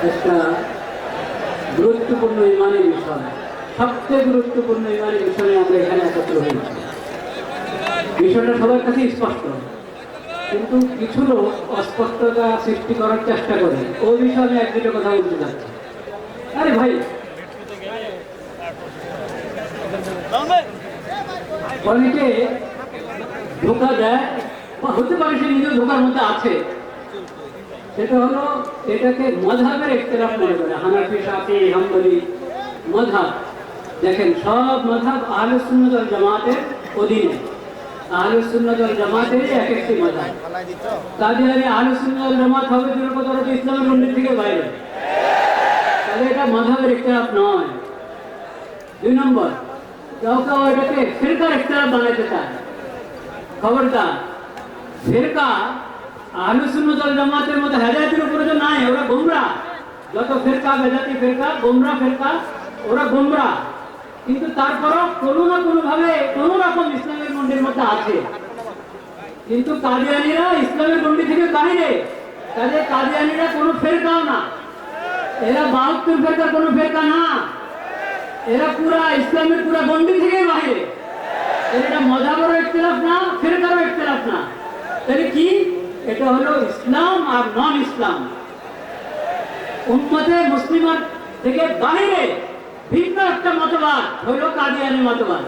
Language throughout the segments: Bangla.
একটা গুরুত্বপূর্ণ ইমানি বিষয়, সবচেয়ে গুরুত্বপূর্ণ ইমানি বিষয়ে আমরা এখানে একত্র হয়েছি। বিষয়টা সবার কাছে স্পষ্ট, কিন্তু কিছু লোক অস্পষ্টতা সৃষ্টি করার চেষ্টা করে। ওই বিষয়ে আমি এক দুটো কথা বলতে চাচ্ছি। আরে ভাই, অনেকে ধোকা দেয়, হতে পারে সে নিজের ধোকার মধ্যে আছে। সেটা হলো এটাকে মযহাবের ইখতিলাফ মনে করে। হানাফি, শাফিঈ, হাম্বলি মযহাব, দেখেন সব মযহাব আহলুস সুন্নাত ওয়াল জামাতের অধীনে। আহলুস সুন্নাত ওয়াল জামাতের এক একটি মযহাব। কাদিয়ানী আহলুস সুন্নাত ওয়াল জামাত হবে দূরকতরত ইসলামের মন্দির থেকে বাইরে, তাহলে এটা মযহাবের ইখতিলাফ নয়। 2 নম্বর, কেউ কেউ এটাকে ফিরকার ইখতিলাফ বানাতে চায়। খবরদার, ফিরকা আহলুস সুন্নাত ওয়াল জামাতের মধ্যে হেদায়েতের উপরে তো নাই, ওরা গোমরাহ। যত ফিরকা, বেদাতি ফিরকা, গোমরাহ ফিরকা, ওরা গোমরাহ। কিন্তু তারপরও কোনো না কোনো ভাবে কোনো রকম ইসলামের গণ্ডির মধ্যে আছে। কিন্তু কাদিয়ানীরা ইসলামের গণ্ডি থেকে বাইরে, কাজে কাদিয়ানীরা কোনো ফিরকাও না, এরা 72 ফিরকার কোনো ফিরকা না, এরা পুরা ইসলামের পুরা গণ্ডি থেকে বাইরে। এটা মযহাবেরও ইখতিলাফ না, ফিরকারও ইখতিলাফ না। তাহলে কি? এটা হলো ইসলাম আর নন ইসলাম, উম্মতে মুসলিমার থেকে বাইরে ভিন্ন একটা মতবাদ হলো কাদিয়ানী মতবাদ।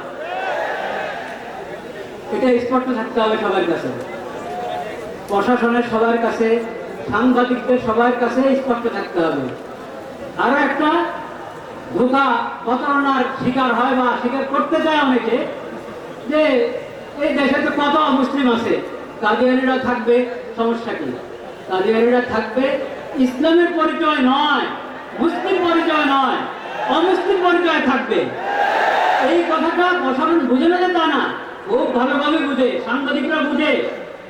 এটা স্পষ্ট থাকতে হবে সবার কাছে, প্রশাসনের সবার কাছে, সাংবাদিকদের সবার কাছে স্পষ্ট থাকতে হবে। আরো একটা ধোঁকা প্রতারণার শিকার হয় বা স্বীকার করতে চায় অনেকে, যে এই দেশে তো কত মুসলিম আছে, কাদিয়ানীরা থাকবে, সমস্যা কি? কাদিয়ানীরা থাকবে, ইসলামের পরিচয় নয়, মুসলিম পরিচয় নয়, অমুসলিম পরিচয় থাকবে। এই কথাটা প্রশাসন বুঝে না, যে তা না, খুব ভালোভাবে বুঝে, সাংবাদিকরা বুঝে,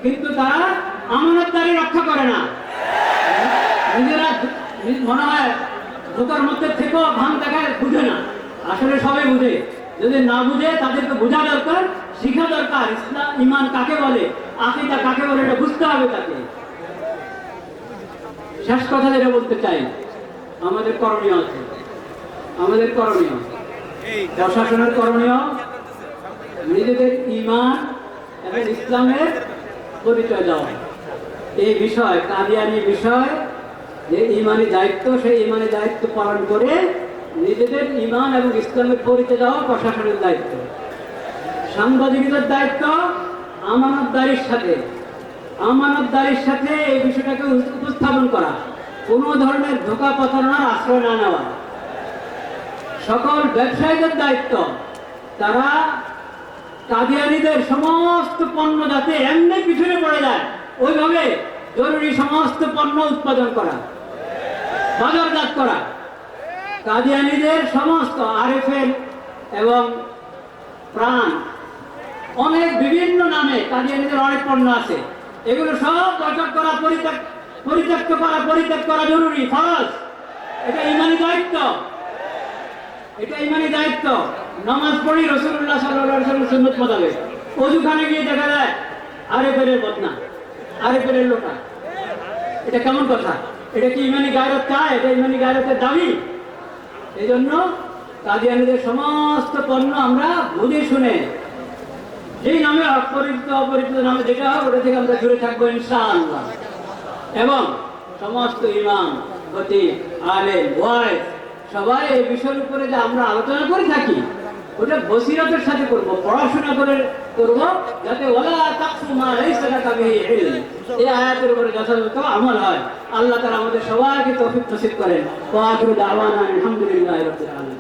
কিন্তু তারা আমানতদারি রক্ষা করে না। নিজেরা মনে হয় ধোকার মধ্যে থেকেও ভান দেখায়, বুঝে না। আসলে সবাই বুঝে, যদি না বুঝে তাদেরকে বোঝা দরকার, শিখা দরকার। ইসলাম ঈমান কাকে বলে, আকীদা কাকে বলে, এটা বুঝতে হবে তাকে। শেষ কথা যেটা বলতে চাই, আমাদের করণীয় আছে, আমাদের করণীয়, প্রশাসনের করণীয়, নিজেদের ঈমান এবং ইসলামের পরিচয় দেওয়া। এই বিষয়, কাদিয়ানী বিষয়, যে ঈমানী দায়িত্ব, সেই ঈমানী দায়িত্ব পালন করে নিজেদের ঈমান এবং ইসলামের পরিচয় দেওয়া প্রশাসনের দায়িত্ব। সাংবাদিকদের দায়িত্ব আমানতদারির সাথে এই বিষয়টাকে উপস্থাপন করা, কোনো ধরনের ধোঁকা প্রতারণার আশ্রয় না নেওয়া। সকল ব্যবসায়ীদের দায়িত্ব, তারা কাদিয়ানীদের সমস্ত পণ্য যাতে এমনি পিছনে পড়ে যায়, ওইভাবে জরুরি সমস্ত পণ্য উৎপাদন করা, বাজারজাত করা। কাদিয়ানীদের সমস্ত আরএফএল এবং প্রাণ, অনেক বিভিন্ন নামে কাদিয়ানীদের অনেক পণ্য আছে, এগুলো সব বয়কট করা, পরিত্যাগ করা জরুরি, ফরজ। এটা ঈমানী দায়িত্ব, এটা ঈমানী দায়িত্ব। নামাজ পড়ি রাসূলুল্লাহ সাল্লাল্লাহু আলাইহি ওয়াসাল্লাম সুন্নাত মোতাবেক, ওযুখানে গিয়ে দেখা যায় আরএফএলের বদনা, আরএফএলের লোটা। এটা কেমন কথা? এটা কি ঈমানী গায়রত চায়? এটা ঈমানী গায়রতের দাবি? এই জন্য কাদিয়ানীদের সমস্ত পণ্য আমরা বুঝে শুনে, যেই নামে অপরিচিত নামে যেটা হয়, ওটা থেকে আমরা দূরে থাকবো ইনশাআল্লাহ। এবং সমস্ত ইমাম, খতিব, আলেম, ওয়াইজ সবাই এই বিষয়ের উপরে যে আমরা আলোচনা করে থাকি, ওটা বসিরতের সাথে করব, পড়াশোনা করে করব, যাতে ওয়ালা তাকফু মা লাইসা লাকা বিহি ইলম, এই আয়াতের উপরে যথাযথ আমল হয়। আল্লাহ তাআলা আমাদের সবাইকে তৌফিক নসিব করেন। ওয়া আখিরু দাওয়ানা আলহামদুলিল্লাহি রাব্বিল আলামিন।